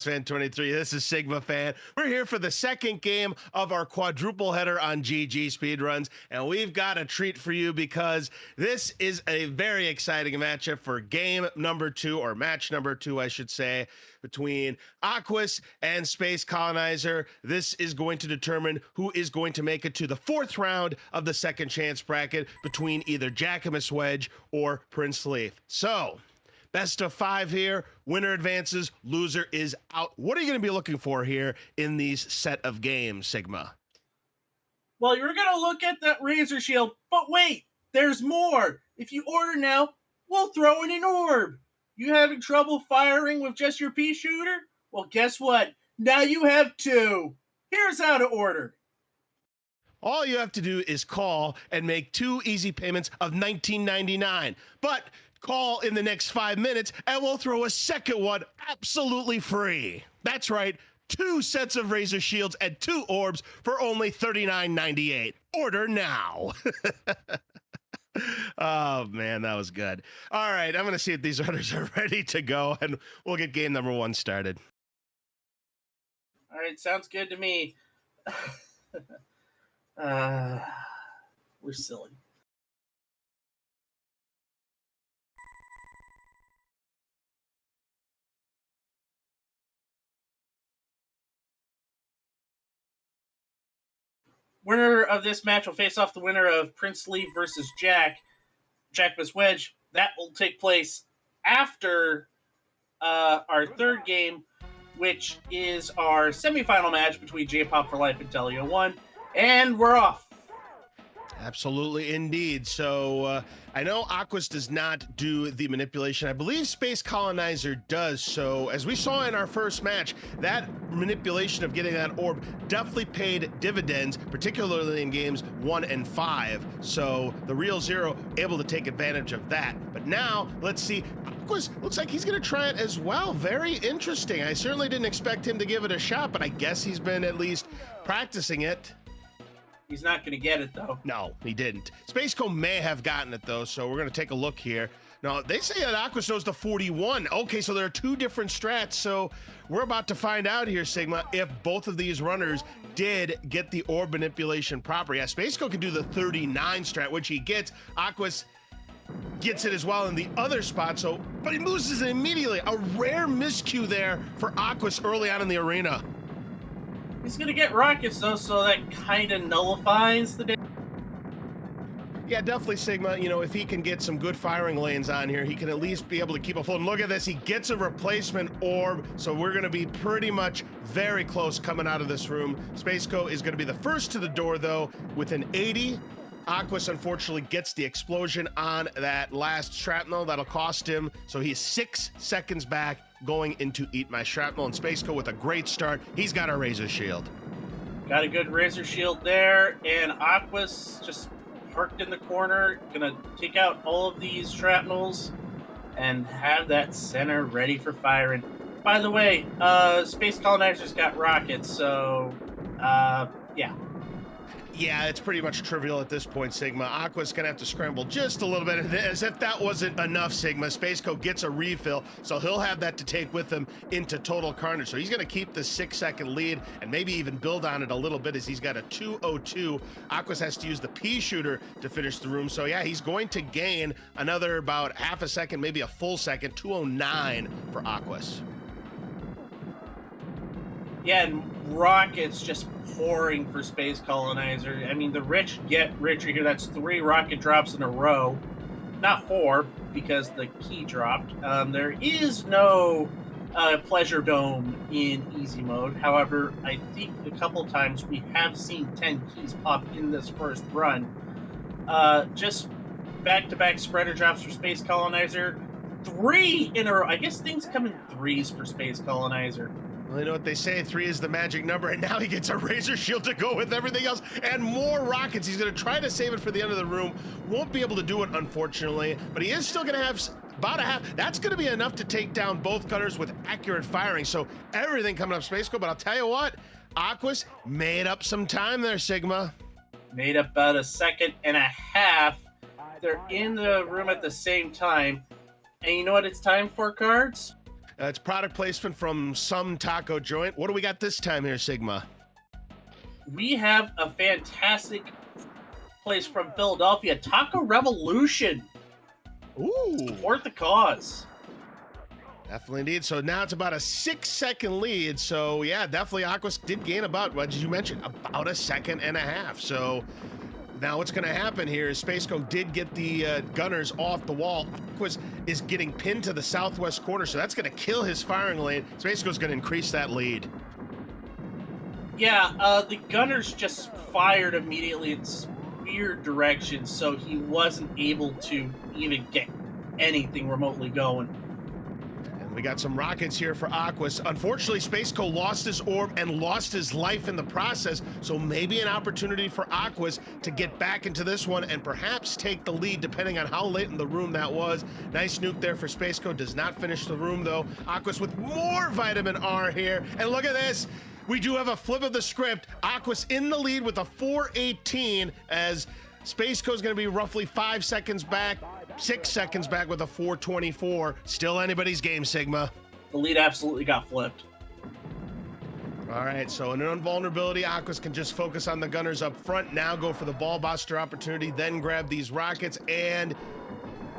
Fan 23. This is Sigma Fan. We're here for the second game of our quadruple header on GG Speedruns, and we've got a treat for you because this is a very exciting matchup for game number 2, or match number 2, I should say, between Aquas and SpaceColonzier. This is going to determine who is going to make it to the 4th round of the second chance bracket between either Jackamus Wedge or Prince Leaf. So, best of 5 here. Winner advances, loser is out. What are you going to be looking for here in these set of games, Sigma? Well, you're going to look at that Razor Shield, but wait, there's more. If you order now, we'll throw in an orb. You having trouble firing with just your pea shooter? Well, guess what? Now you have 2. Here's how to order. All you have to do is call and make 2 easy payments of $19.99. But call in the next 5 minutes and we'll throw a second one absolutely free. That's right, 2 sets of Razor Shields and 2 orbs for only $39.98. Order now. Oh man, that was good. All right, I'm gonna see if these runners are ready to go and we'll get game number 1 started. All right, sounds good to me. We're silly. Winner of this match will face off the winner of Prince Leaf versus Jackamus Wedge. That will take place after our 3rd game, which is our semifinal match between J-Pop for Life and Telio 1. And we're off. Absolutely, indeed. So I know Aquas does not do the manipulation. I believe SpaceColonzier does. So as we saw in our first match, that manipulation of getting that orb definitely paid dividends, particularly in games 1 and 5. So the Real Zero able to take advantage of that. But now let's see. Aquas looks like he's going to try it as well. Very interesting. I certainly didn't expect him to give it a shot, but I guess he's been at least practicing it. He's not going to get it, though. No, he didn't. SpaceCo may have gotten it, though, so we're going to take a look here. Now, they say that Aquas knows the 41. Okay, so there are 2 different strats, so we're about to find out here, Sigma, if both of these runners did get the orb manipulation proper. Yeah, SpaceCo can do the 39 strat, which he gets. Aquas gets it as well in the other spot, so, but he loses it immediately. A rare miscue there for Aquas early on in the arena. He's going to get rockets, though, so that kind of nullifies the damage. Yeah, definitely, Sigma. You know, if he can get some good firing lanes on here, he can at least be able to keep afloat. And look at this. He gets a replacement orb, so we're going to be pretty much very close coming out of this room. SpaceCo is going to be the first to the door, though, with an 80. Aquas, unfortunately, gets the explosion on that last shrapnel. That'll cost him. So he's 6 seconds back going into Eat My Shrapnel. And SpaceCo with a great start. He's got a Razor Shield. Got a good Razor Shield there. And Aquas just parked in the corner. Going to take out all of these shrapnels and have that center ready for firing. By the way, SpaceColonzier's got rockets. So, yeah. Yeah, it's pretty much trivial at this point, Sigma. Aqua's gonna have to scramble just a little bit. As if that wasn't enough, Sigma, SpaceCo gets a refill, so he'll have that to take with him into total carnage. So he's gonna keep the 6-second lead and maybe even build on it a little bit as he's got a 2:02. Aquas has to use the pea shooter to finish the room. So yeah, he's going to gain another about half a second, maybe a full second, 2:09 for Aquas. Yeah, and rockets just pouring for SpaceColonzier. I mean, the rich get richer here. That's 3 rocket drops in a row. Not 4, because the key dropped. There is no pleasure dome in easy mode. However, I think a couple times we have seen 10 keys pop in this first run. Just back-to-back spreader drops for SpaceColonzier. 3 in a row. I guess things come in 3s for SpaceColonzier. Well, you know what they say, 3 is the magic number, and now he gets a Razor Shield to go with everything else, and more rockets. He's going to try to save it for the end of the room. Won't be able to do it, unfortunately, but he is still going to have about a half. That's going to be enough to take down both gunners with accurate firing, so everything coming up SpaceCo, but I'll tell you what, Aquas made up some time there, Sigma. Made up about a second and a half. They're in the room at the same time, and you know what it's time for, Cards? It's product placement from some taco joint. What do we got this time here, Sigma? We have a fantastic place from Philadelphia, Taco Revolution. Ooh. Support the cause. Definitely indeed. So now it's about a 6-second lead. So yeah, definitely Aquas did gain about, what did you mention? About a second and a half. So now what's going to happen here is SpaceCo did get the gunners off the wall. Aquas is getting pinned to the southwest corner, so that's going to kill his firing lane. SpaceCo's going to increase that lead. Yeah, the gunners just fired immediately in weird directions, so he wasn't able to even get anything remotely going. And we got some rockets here for Aquas. Unfortunately, SpaceCo lost his orb and lost his life in the process, so maybe an opportunity for Aquas to get back into this one and perhaps take the lead, depending on how late in the room that was. Nice nuke there for SpaceCo. Does not finish the room, though. Aquas with more vitamin R here. And look at this. We do have a flip of the script. Aquas in the lead with a 418 as SpaceCo is going to be roughly 5 seconds back, 6 seconds back with a 424. Still anybody's game, Sigma. The lead absolutely got flipped. All right, so in an invulnerability, Aquas can just focus on the gunners up front, now go for the ball buster opportunity, then grab these rockets, and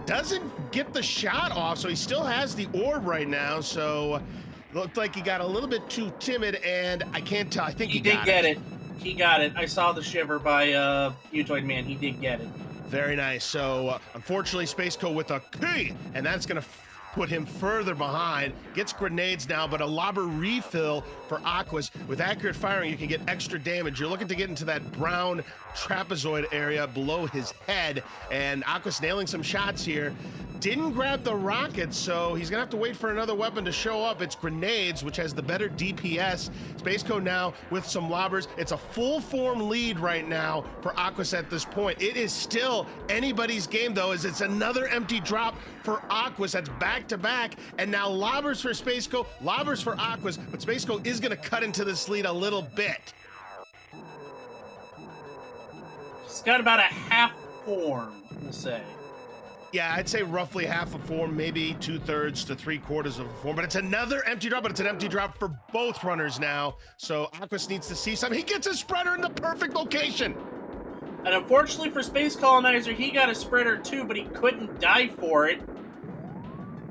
doesn't get the shot off, so he still has the orb right now, so looked like he got a little bit too timid, and I can't tell. I think he did get it. He got it. I saw the shiver by Mutoid Man. He did get it. Very nice. So unfortunately, SpaceCo with a key, and that's going to put him further behind. Gets grenades now, but a lobber refill for Aquas. With accurate firing, you can get extra damage. You're looking to get into that brown trapezoid area below his head, and Aquas nailing some shots here. Didn't grab the rockets, so he's gonna have to wait for another weapon to show up. It's grenades, which has the better DPS. SpaceCo now with some lobbers. It's a full form lead right now for Aquas at this point. It is still anybody's game, though, as it's another empty drop for Aquas. That's back to back, and now lobbers for SpaceCo, lobbers for Aquas, but SpaceCo is gonna cut into this lead a little bit. He's got about a half form, we'll say. Yeah, I'd say roughly half a form, maybe 2/3 to 3/4 of a form, but it's another empty drop, but it's an empty drop for both runners now. So Aquas needs to see something. He gets a spreader in the perfect location. And unfortunately for SpaceColonzier, he got a spreader too, but he couldn't die for it.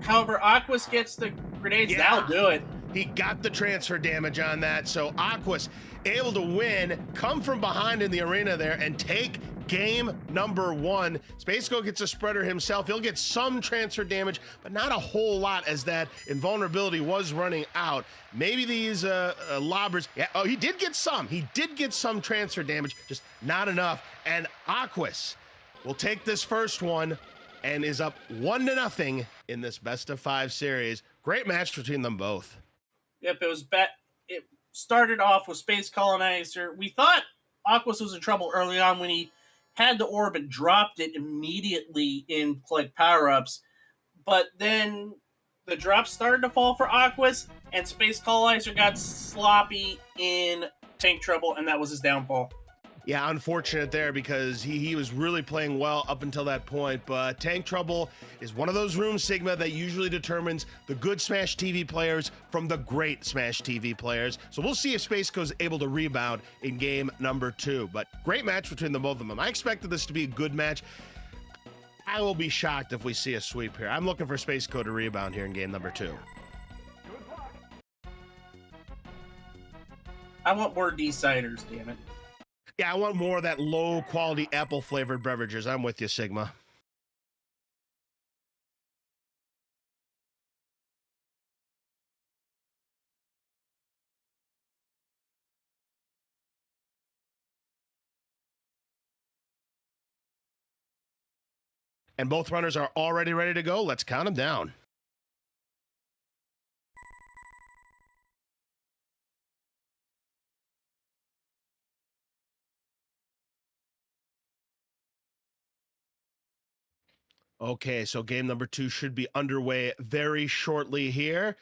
However, Aquas gets the grenades. Yeah. That'll do it. He got the transfer damage on that. So Aquas able to win, come from behind in the arena there, and take game number one. SpaceCo gets a spreader himself. He'll get some transfer damage, but not a whole lot, as that invulnerability was running out. Maybe these lobbers, yeah, oh, he did get some. He did get some transfer damage, just not enough. And Aquas will take this first one and is up 1-0 in this best of 5 series. Great match between them both. Yep, it started off with SpaceColonzier. We thought Aquas was in trouble early on when he had the orb and dropped it immediately in like power-ups. But then the drops started to fall for Aquas, and SpaceColonzier got sloppy in tank trouble, and that was his downfall. Yeah, unfortunate there, because he was really playing well up until that point. But Tank Trouble is one of those rooms, Sigma, that usually determines the good Smash TV players from the great Smash TV players. So we'll see if SpaceCo's able to rebound in game number 2. But great match between the both of them. I expected this to be a good match. I will be shocked if we see a sweep here. I'm looking for SpaceCo to rebound here in game number 2. I want more D-siders, damn it. Yeah, I want more of that low-quality apple-flavored beverages. I'm with you, Sigma. And both runners are already ready to go. Let's count them down. Okay, so game number 2 should be underway very shortly here.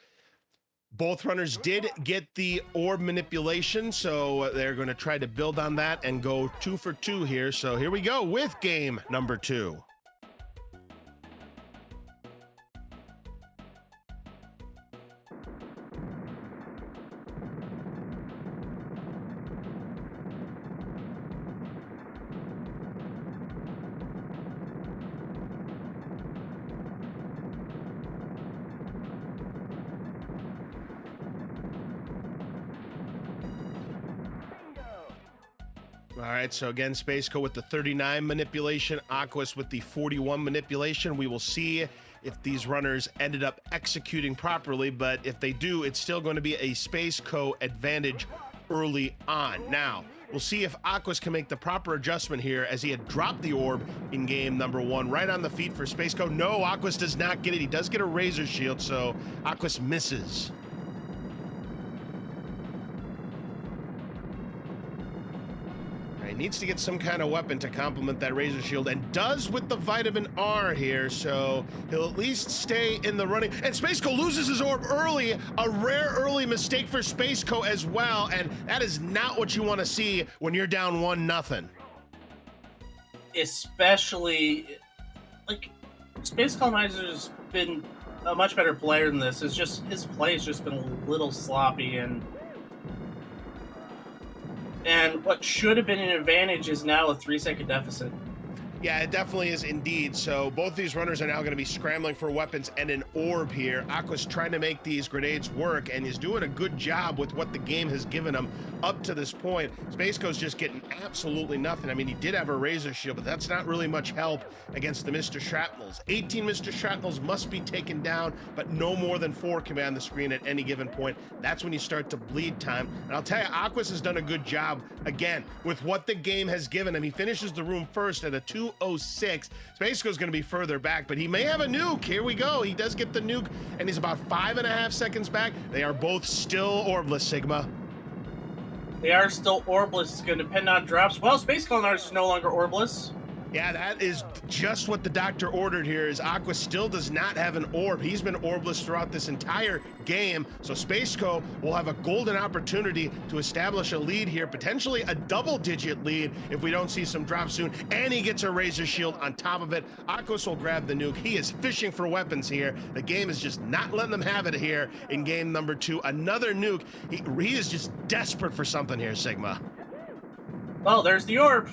Both runners did get the orb manipulation, so they're going to try to build on that and go 2 for 2 here. So here we go with game number 2. All right, so again, SpaceCo with the 39 manipulation, Aquas with the 41 manipulation. We will see if these runners ended up executing properly, but if they do, it's still going to be a SpaceCo advantage early on. Now, we'll see if Aquas can make the proper adjustment here, as he had dropped the orb in game number 1 right on the feet for SpaceCo. No, Aquas does not get it. He does get a razor shield, so Aquas misses. He needs to get some kind of weapon to complement that razor shield, and does with the vitamin R here, so he'll at least stay in the running. And SpaceCo loses his orb early, a rare early mistake for SpaceCo as well, and that is not what you want to see when you're down 1-0. Especially, like, SpaceColonzier's been a much better player than this. It's just his play has just been a little sloppy, and what should have been an advantage is now a 3-second deficit. Yeah, it definitely is indeed. So both these runners are now going to be scrambling for weapons and an orb here. Aqua's trying to make these grenades work, and he's doing a good job with what the game has given him up to this point. SpaceCo's just getting absolutely nothing. I mean, he did have a razor shield, but that's not really much help against the Mr. Shrapnels. 18 Mr. Shrapnels must be taken down, but no more than 4 command the screen at any given point. That's when you start to bleed time. And I'll tell you, Aquas has done a good job, again, with what the game has given him. He finishes the room first at a 2:06. SpaceCo's going to be further back, but he may have a nuke. Here we go. He does get the nuke, and he's about 5.5 seconds back. They are both still orbless, Sigma. They are still orbless. It's going to depend on drops. Well, SpaceColonzier is no longer orbless. Yeah, that is just what the doctor ordered here, is Aqua still does not have an orb. He's been orbless throughout this entire game, so SpaceCo will have a golden opportunity to establish a lead here, potentially a double-digit lead if we don't see some drops soon, and he gets a razor shield on top of it. Aquas will grab the nuke. He is fishing for weapons here. The game is just not letting them have it here in game number 2. Another nuke. He is just desperate for something here, Sigma. Well, there's the orb.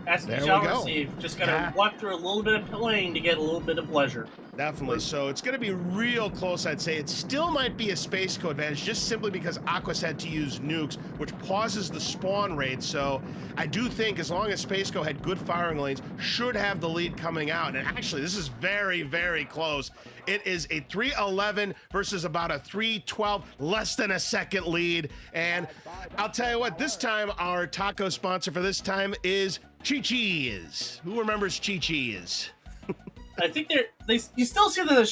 As you shall go. receive. Just gotta walk through a little bit of pain to get a little bit of pleasure. Definitely. So it's going to be real close, I'd say. It still might be a SpaceCo advantage, just simply because Aquas had to use nukes, which pauses the spawn rate. So I do think as long as SpaceCo had good firing lanes, should have the lead coming out. And actually, this is very, very close. It is a 3:11 versus about a 3:12, less than a second lead. And I'll tell you what, this time our taco sponsor for this time is Chi-Chi's. Who remembers Chi-Chi's? I think you still see the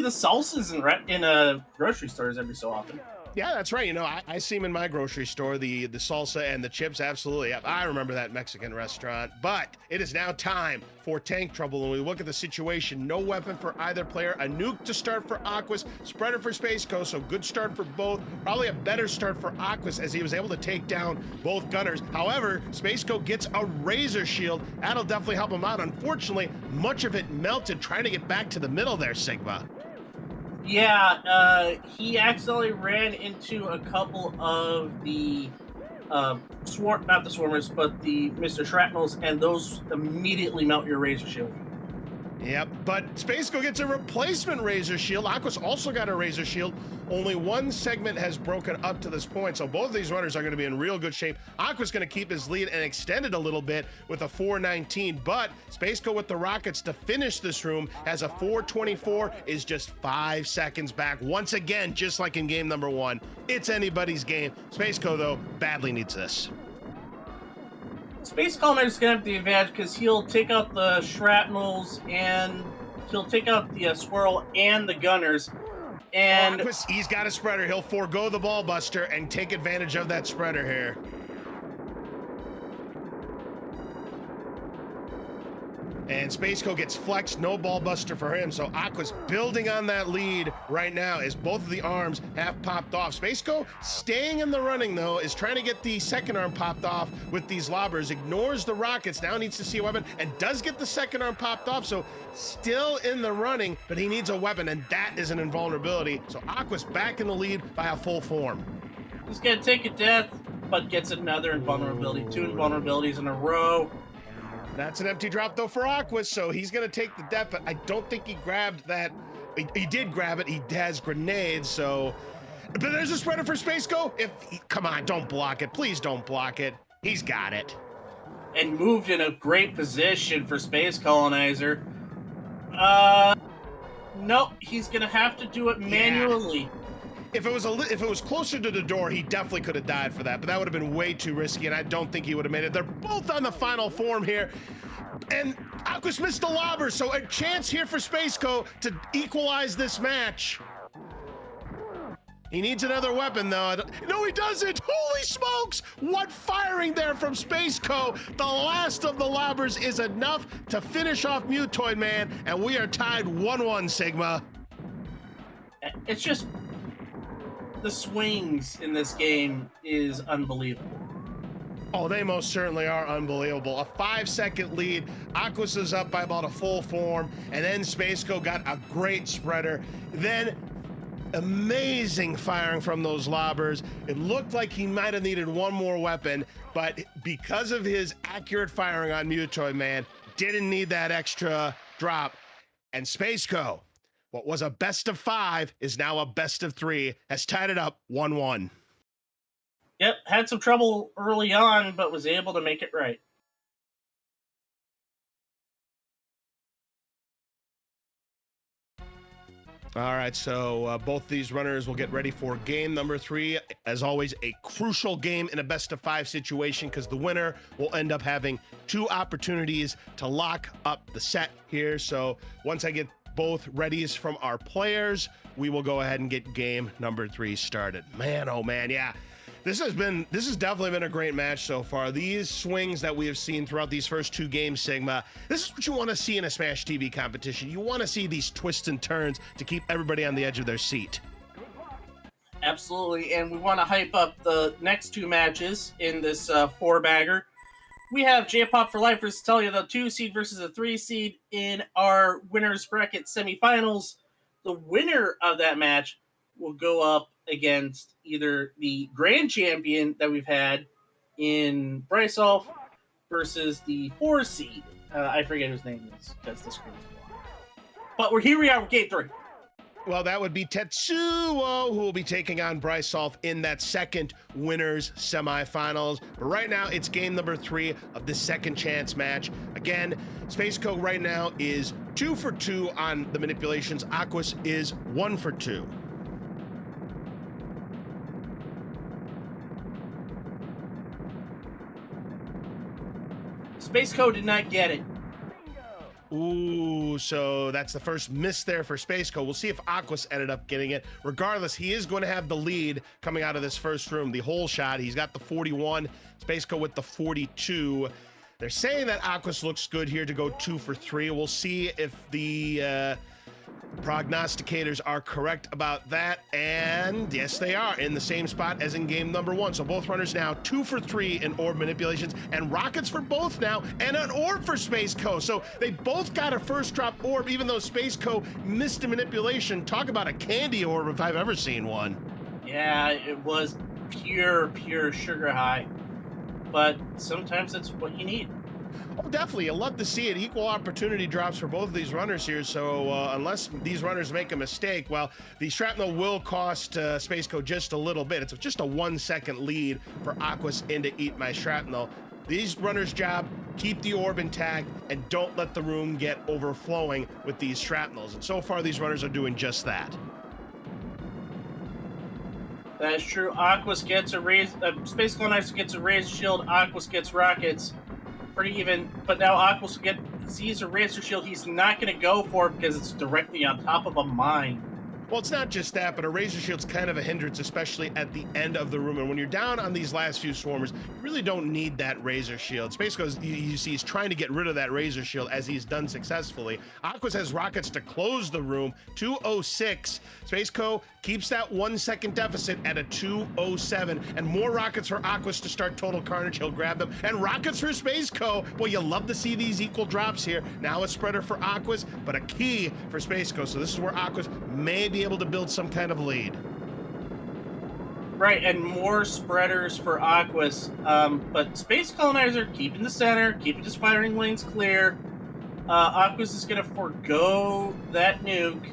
salsas in grocery stores every so often. Yeah, that's right. You know, I see them in my grocery store, the salsa and the chips. Absolutely. I remember that Mexican restaurant. But it is now time for Tank Trouble. When we look at the situation, no weapon for either player. A nuke to start for Aquas, spreader for SpaceCo, so good start for both. Probably a better start for Aquas, as he was able to take down both gunners. However, SpaceCo gets a razor shield. That'll definitely help him out. Unfortunately, much of it melted trying to get back to the middle there, Sigma. Yeah, he accidentally ran into a couple of the not the swarmers, but the Mr. Shrapnels, and those immediately melt your razor shield. Yep, but SpaceCo gets a replacement razor shield. Aquas also got a razor shield. Only one segment has broken up to this point, so both of these runners are going to be in real good shape. Aqua's going to keep his lead and extend it a little bit with a 4:19, but SpaceCo with the rockets to finish this room has a 4:24, is just 5 seconds back. Once again, just like in game number 1, it's anybody's game. SpaceCo, though, badly needs this. SpaceColonzier is going to have the advantage because he'll take out the shrapnels and he'll take out the squirrel and the gunners. And Aquas, he's got a spreader. He'll forego the ball buster and take advantage of that spreader here. And SpaceCo gets flexed, no ball buster for him. So Aqua's building on that lead right now as both of the arms have popped off. SpaceCo staying in the running, though, is trying to get the second arm popped off with these lobbers. Ignores the rockets, now needs to see a weapon, and does get the second arm popped off. So still in the running, but he needs a weapon, and that is an invulnerability. So Aqua's back in the lead by a full form. He's going to take a death, but gets another invulnerability. 2 invulnerabilities in a row. That's an empty drop, though, for Aquas, so he's going to take the death, but I don't think he grabbed that. He did grab it. He has grenades, so... But there's a spreader for SpaceCo. Come on, don't block it. Please don't block it. He's got it. And moved in a great position for SpaceColonzier. Nope, he's gonna have to do it manually. If it was closer to the door, he definitely could have died for that, but that would have been way too risky, and I don't think he would have made it. They're both on the final form here, and Aquas missed the lobber, so a chance here for SpaceCo to equalize this match. He needs another weapon, though. No, he doesn't! Holy smokes! What firing there from SpaceCo! The last of the lobbers is enough to finish off Mutoid Man, and we are tied 1-1, Sigma. It's just the swings in this game is unbelievable. Oh, they most certainly are unbelievable. A 5-second lead. Aquas is up by about a full form, and then SpaceCo got a great spreader. Then amazing firing from those lobbers. It looked like he might have needed one more weapon, but because of his accurate firing on Mutoid Man, didn't need that extra drop. And SpaceCo, what was a best of 5 is now a best of 3, has tied it up 1-1. Yep, had some trouble early on, but was able to make it right. All right, so both these runners will get ready for game number 3. As always, a crucial game in a best of 5 situation because the winner will end up having 2 opportunities to lock up the set here. So once I get both readies from our players, we will go ahead and get game number 3 started. Man, oh man, yeah. This has definitely been a great match so far. These swings that we have seen throughout these first 2 games, Sigma, this is what you want to see in a Smash TV competition. You want to see these twists and turns to keep everybody on the edge of their seat. Absolutely, and we want to hype up the next 2 matches in this 4-bagger. We have J-Pop for Life versus Talia, the 2 seed versus a 3 seed in our winners bracket semifinals. The winner of that match will go up against either the grand champion that we've had in Brysolf versus the 4 seed. I forget whose name is because the screen's blocked. But we are with game 3. Well, that would be Tetsuo, who will be taking on Brysolf in that second winners semifinals. But right now, it's game number 3 of the second chance match. Again, SpaceCo right now is 2 for 2 on the manipulations. Aquas is 1 for 2. SpaceCo did not get it. Ooh, so that's the first miss there for SpaceCo. We'll see if Aquas ended up getting it. Regardless, he is going to have the lead coming out of this first room. The whole shot, he's got the 41, SpaceCo with the 42. They're saying that Aquas looks good here to go 2 for 3. We'll see if the prognosticators are correct about that, and yes, they are in the same spot as in game number 1. So both runners now 2 for 3 in orb manipulations, and rockets for both now, and an orb for SpaceCo. So they both got a first drop orb, even though SpaceCo missed a manipulation. Talk about a candy orb if I've ever seen one. Yeah, it was pure sugar high, but sometimes that's what you need. Oh, definitely. You'll love to see it. Equal opportunity drops for both of these runners here. So unless these runners make a mistake, well, the shrapnel will cost SpaceCo just a little bit. It's just a 1-second lead for Aquas into Eat My Shrapnel. These runners' job, keep the orb intact and don't let the room get overflowing with these shrapnels. And so far, these runners are doing just that. That is true. Aquas gets a raise. SpaceColonzier gets a razor shield. Aquas gets rockets. Pretty even, but now Aquas sees a razor shield. He's not going to go for it because it's directly on top of a mine. Well, it's not just that, but a razor shield's kind of a hindrance, especially at the end of the room. And when you're down on these last few swarmers, you really don't need that razor shield. SpaceCo, you see, he's trying to get rid of that razor shield as he's done successfully. Aquas has rockets to close the room, 206. SpaceCo keeps that 1-second deficit at a 207, and more rockets for Aquas to start total carnage. He'll grab them, and rockets for SpaceCo. Well, you love to see these equal drops here. Now a spreader for Aquas, but a key for SpaceCo. So this is where Aquas may be able to build some kind of lead. Right, and more spreaders for Aquas. But SpaceColonzier keeping the center, keeping his firing lanes clear. Aquas is going to forego that nuke,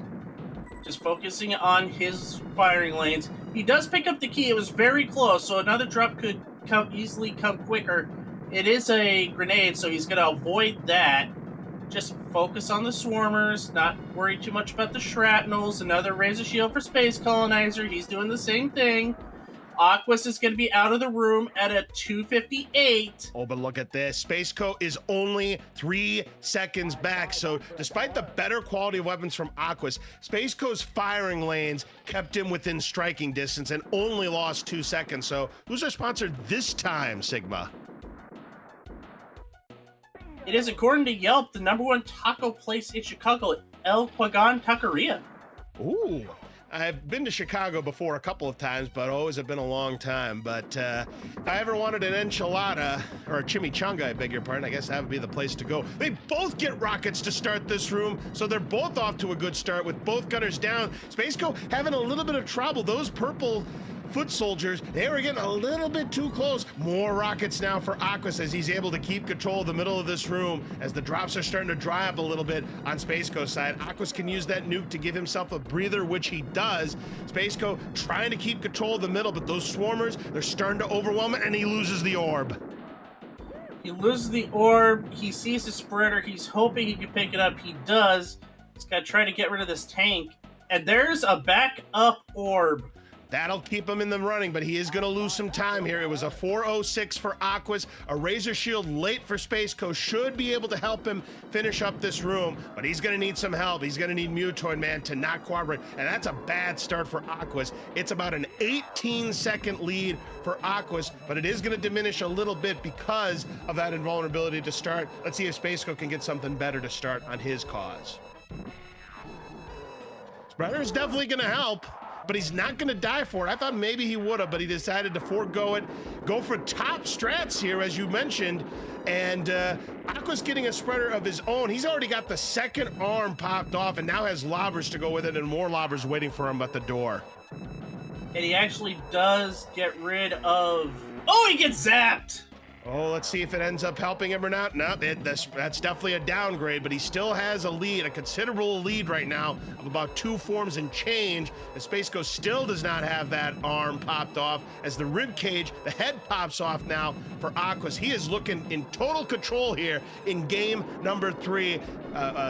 just focusing on his firing lanes. He does pick up the key. It was very close, so another drop could easily come quicker. It is a grenade, so he's going to avoid that. Just focus on the swarmers, not worry too much about the shrapnels. Another razor shield for Space Colonizer. He's doing the same thing. Aquas is going to be out of the room at a 258. Oh, but look at this. SpaceCo is only 3 seconds back. So despite the better quality of weapons from Aquas, SpaceCo's firing lanes kept him within striking distance and only lost 2 seconds. So who's our sponsor this time, Sigma? It is, according to Yelp, the #1 taco place in Chicago, El Quagan Taqueria. Ooh. I've been to Chicago before a couple of times, but always have been a long time. But if I ever wanted an enchilada, or a chimichanga, I beg your pardon, I guess that would be the place to go. They both get rockets to start this room, so they're both off to a good start with both gunners down. SpaceCo having a little bit of trouble. Those purple foot soldiers, they were getting a little bit too close. More rockets now for Aquas as he's able to keep control of the middle of this room as the drops are starting to dry up a little bit on SpaceCo's side. Aquas can use that nuke to give himself a breather, which he does. SpaceCo trying to keep control of the middle, but those swarmers, they're starting to overwhelm it, and he loses the orb. He loses the orb. He sees the spreader. He's hoping he can pick it up. He does. He's got to try to get rid of this tank. And there's a backup orb. That'll keep him in the running, but he is going to lose some time here. It was a 406 for Aquas. A Razor Shield late for SpaceCo should be able to help him finish up this room, but he's going to need some help. He's going to need Mutoid Man to not cooperate, and that's a bad start for Aquas. It's about an 18-second lead for Aquas, but it is going to diminish a little bit because of that invulnerability to start. Let's see if SpaceCo can get something better to start on his cause. Spreader is definitely going to help, but he's not going to die for it. I thought maybe he would have, but he decided to forego it. Go for top strats here, as you mentioned. And Aqua's getting a spreader of his own. He's already got the second arm popped off and now has lobbers to go with it and more lobbers waiting for him at the door. And he actually does get rid of... Oh, he gets zapped! Oh, let's see if it ends up helping him or not. No, that's definitely a downgrade, but he still has a lead, a considerable lead right now of about 2 forms and change. And SpaceCo still does not have that arm popped off as the rib cage, the head pops off now for Aquas. He is looking in total control here in game number 3.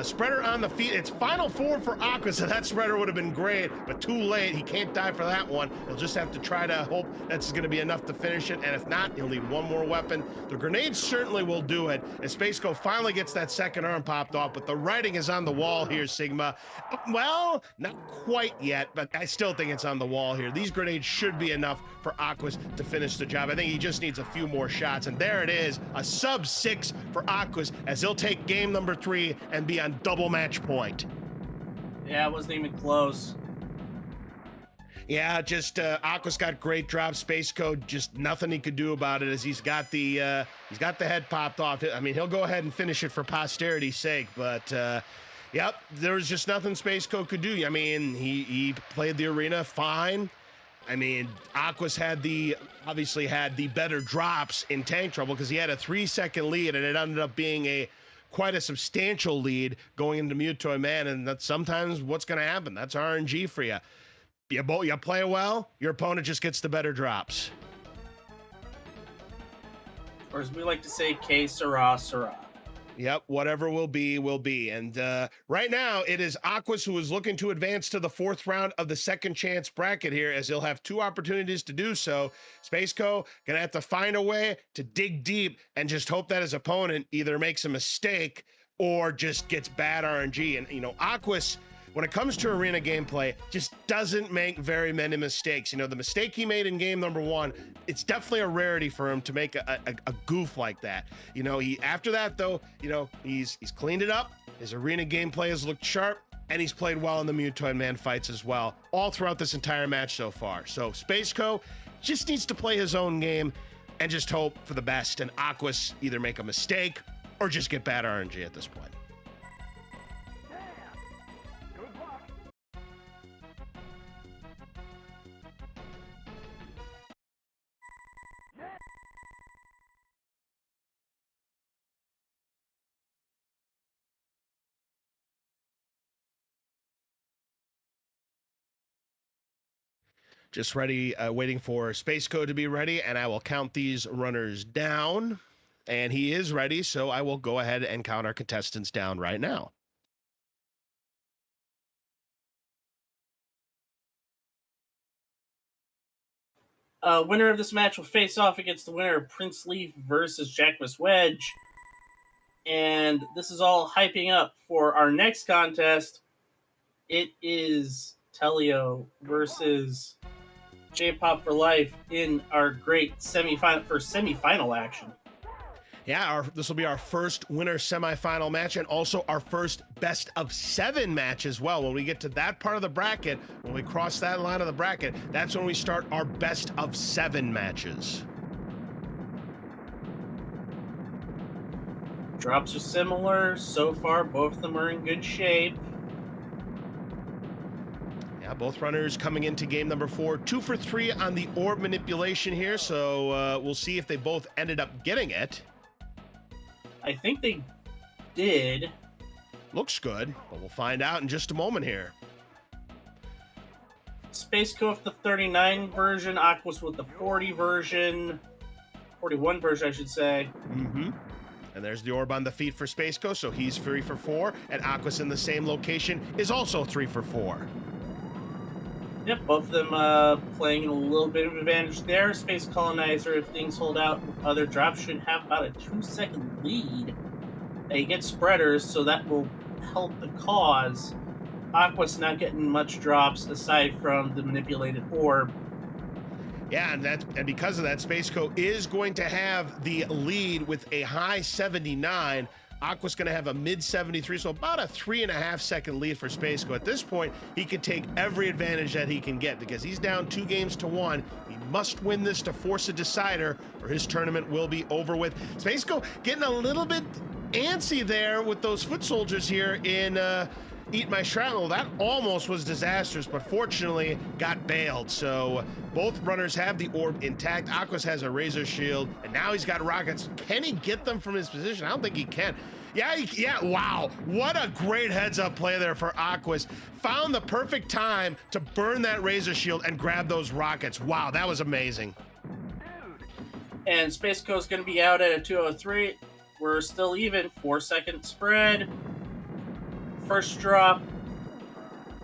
Spreader on the feet. It's final form for Aquas, so that spreader would have been great, but too late. He can't die for that one. He'll just have to try to hope that's going to be enough to finish it, and if not, he'll need one more weapon. The grenade certainly will do it as SpaceCo finally gets that second arm popped off, but the writing is on the wall here, Sigma. Well, not quite yet, but I still think it's on the wall here. These grenades should be enough for Aquas to finish the job. I think he just needs a few more shots, and there it is, a sub-6 for Aquas as he'll take game number 3 and be on double match point. Yeah, it wasn't even close. Yeah, just Aqua's got great drops. SpaceCo, just nothing he could do about it as he's got the head popped off. I mean, he'll go ahead and finish it for posterity's sake, but yep, there was just nothing SpaceCo could do. I mean, he played the arena fine. I mean, Aquas obviously had the better drops in tank trouble because he had a 3-second lead, and it ended up being quite a substantial lead going into Mutoid Man, and that's sometimes what's going to happen. That's RNG for you. You play well, your opponent just gets the better drops. Or as we like to say, que sera, sera. Yep, whatever will be, will be. And right now, it is Aquas who is looking to advance to the 4th round of the second chance bracket here, as he'll have 2 opportunities to do so. SpaceCo gonna have to find a way to dig deep and just hope that his opponent either makes a mistake or just gets bad RNG. And, you know, Aquas, when it comes to arena gameplay, just doesn't make very many mistakes. You know, the mistake he made in game number 1, it's definitely a rarity for him to make a goof like that. You know, after that though, you know, he's cleaned it up. His arena gameplay has looked sharp, and he's played well in the Mutoid Man fights as well, all throughout this entire match so far. So SpaceCo just needs to play his own game and just hope for the best, and Aquas either make a mistake or just get bad RNG at this point. Just ready, waiting for Space Code to be ready, and I will count these runners down. And he is ready, so I will go ahead and count our contestants down right now. Winner of this match will face off against the winner of Prince Leaf versus Jacquemus Wedge. And this is all hyping up for our next contest. It is Telio versus J-Pop for Life in our great semifinal action. Yeah, this will be our first winner semifinal match and also our first best of 7 match as well. When we get to that part of the bracket, when we cross that line of the bracket, that's when we start our best of 7 matches. Drops are similar. So far, both of them are in good shape. Yeah, both runners coming into game number 4. 2 for 3 on the orb manipulation here, so we'll see if they both ended up getting it. I think they did. Looks good, but we'll find out in just a moment here. SpaceCo with the 39 version, Aquas with the 40 version, 41 version, I should say. Mm-hmm. And there's the orb on the feet for SpaceCo, so he's 3 for 4, and Aquas in the same location is also 3 for 4. Yep, both of them playing a little bit of advantage there. SpaceColonzier, if things hold out with other drops, should have about a 2-second lead. They get spreaders, so that will help the cause. Aqua's not getting much drops aside from the manipulated orb. Yeah, and because of that, SpaceCo is going to have the lead with a high 79. Aqua's going to have a mid 73, so about a 3.5-second lead for SpaceCo. At this point, he can take every advantage that he can get because he's down 2 games to 1. He must win this to force a decider, or his tournament will be over with. SpaceCo getting a little bit antsy there with those foot soldiers here in Eat My Shrapnel. That almost was disastrous, but fortunately got bailed. So both runners have the orb intact. Aquas has a razor shield, and now he's got rockets. Can he get them from his position? I don't think he can. Yeah, wow. What a great heads-up play there for Aquas. Found the perfect time to burn that razor shield and grab those rockets. Wow, that was amazing. And SpaceCo's going to be out at a 203. We're still even. 4-second spread. First drop.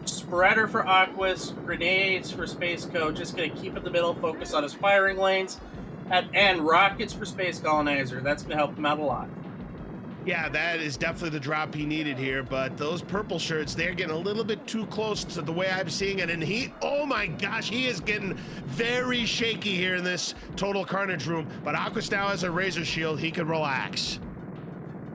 Spreader for Aquas. Grenades for SpaceCo. Just going to keep it in the middle. Focus on his firing lanes. And rockets for SpaceColonzier. That's going to help him out a lot. Yeah, that is definitely the drop he needed here, but those purple shirts, they're getting a little bit too close to the way I'm seeing it, and oh my gosh, he is getting very shaky here in this Total Carnage room, but Aquas now has a razor shield. He can relax.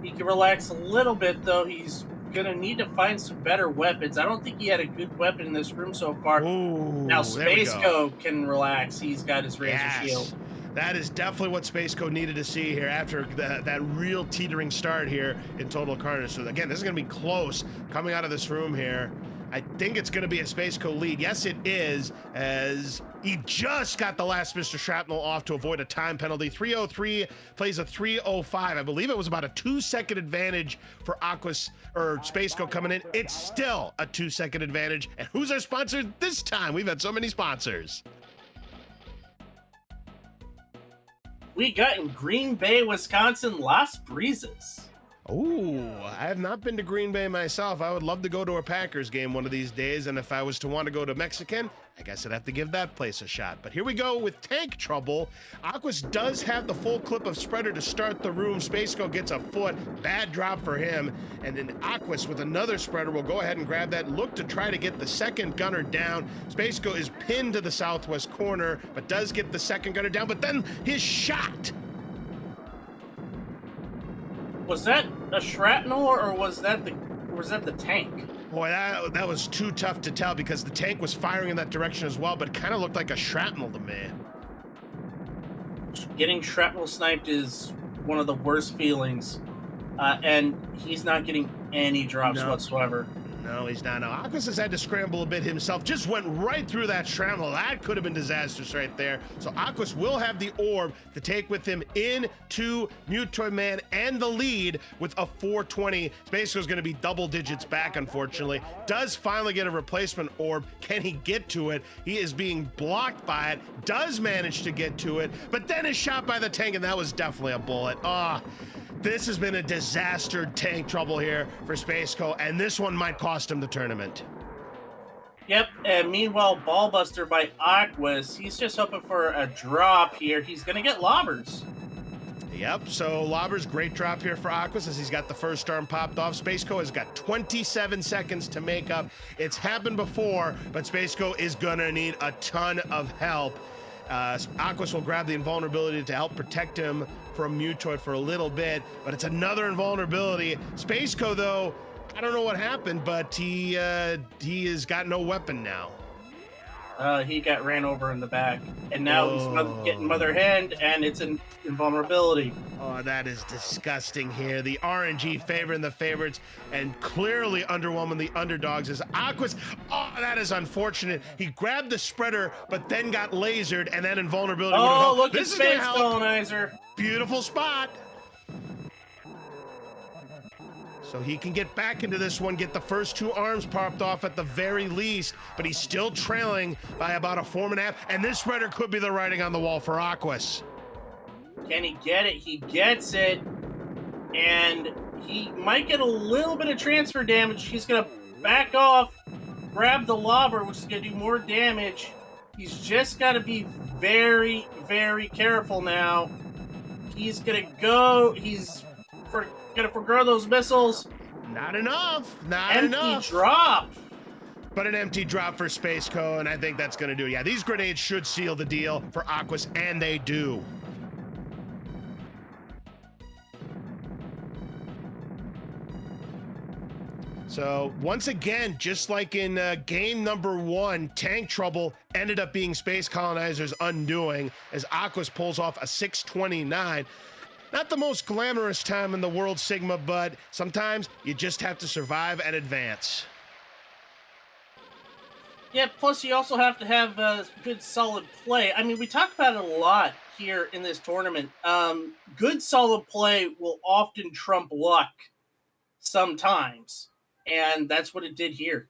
He can relax a little bit, though. He's going to need to find some better weapons. I don't think he had a good weapon in this room so far. Ooh, now SpaceCo can relax. He's got his razor shield. That is definitely what SpaceCo needed to see here after that real teetering start here in Total Carnage. So again, this is going to be close coming out of this room here. I think it's going to be a SpaceCo lead. Yes, it is, as he just got the last Mr. Shrapnel off to avoid a time penalty. 303 plays a 305. I believe it was about a 2-second advantage for Aquas or SpaceCo coming in. It's still a 2-second advantage. And who's our sponsor this time? We've had so many sponsors. We got in Green Bay, Wisconsin, Las Brisas. Oh, I have not been to Green Bay myself. I would love to go to a Packers game one of these days, and if I was to want to go to Mexican, I guess I'd have to give that place a shot. But here we go with tank trouble. Aquas does have the full clip of spreader to start the room. SpaceCo gets a foot. Bad drop for him. And then Aquas with another spreader will go ahead and grab that. Look to try to get the second gunner down. SpaceCo is pinned to the southwest corner, but does get the second gunner down. But then his shot. Was that a shrapnel or was that the tank? Boy, that was too tough to tell because the tank was firing in that direction as well, but it kind of looked like a shrapnel to me. Getting shrapnel sniped is one of the worst feelings, and he's not getting any drops whatsoever. No, he's not. No, Aquas has had to scramble a bit himself. Just went right through that scramble. That could have been disastrous right there. So Aquas will have the orb to take with him into Mutoid Man and the lead with a 420. SpaceCo's going to be double digits back, unfortunately. Does finally get a replacement orb. Can he get to it? He is being blocked by it. Does manage to get to it, but then is shot by the tank, and that was definitely a bullet. This has been a disaster tank trouble here for SpaceCo, and this one might cost him the tournament. Yep, and meanwhile, Ballbuster by Aquas, he's just hoping for a drop here. He's going to get lobbers. Yep, so Lobber's great drop here for Aquas as he's got the first arm popped off. SpaceCo has got 27 seconds to make up. It's happened before, but SpaceCo is going to need a ton of help. Aquas will grab the invulnerability to help protect him from Mutoid for a little bit, but it's another invulnerability. SpaceCo, though, I don't know what happened, but he has got no weapon now. He got ran over in the back, and now he's getting Mother Hand, and it's an invulnerability. Oh, that is disgusting here. The RNG favoring the favorites and clearly underwhelming the underdogs as Aquas. Oh, that is unfortunate. He grabbed the spreader, but then got lasered, and that invulnerability. Oh, look at SpaceColonzier. Beautiful spot. So he can get back into this one, get the first two arms popped off at the very least, but he's still trailing by about a 4.5, and this spreader could be the writing on the wall for Aquas. Can he get it? He gets it, and he might get a little bit of transfer damage. He's going to back off, grab the lobber, which is going to do more damage. He's just got to be very, very careful now. He's going to go, gonna forgo those missiles. Not enough. Not empty enough. Empty drop. But an empty drop for SpaceCo, and I think that's gonna do it. Yeah, these grenades should seal the deal for Aquas, and they do. So once again, just like in game number 1, tank trouble ended up being SpaceColonzier's undoing as Aquas pulls off a 629. Not the most glamorous time in the world, Sigma, but sometimes you just have to survive and advance. Yeah, plus you also have to have good, solid play. I mean, we talk about it a lot here in this tournament. Good, solid play will often trump luck sometimes, and that's what it did here.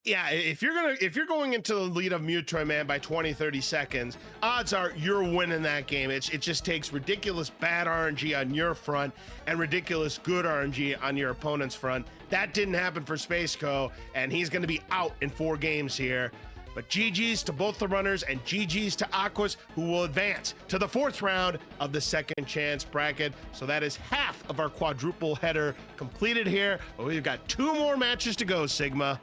Yeah, if you're going into the lead of Mutoid Man by 20-30 seconds, odds are you're winning that game. It just takes ridiculous bad RNG on your front and ridiculous good RNG on your opponent's front. That didn't happen for SpaceCo, and he's going to be out in 4 games here. But GG's to both the runners and GG's to Aquas, who will advance to the 4th round of the second chance bracket. So that is half of our quadruple header completed here. But we've got 2 more matches to go, Sigma.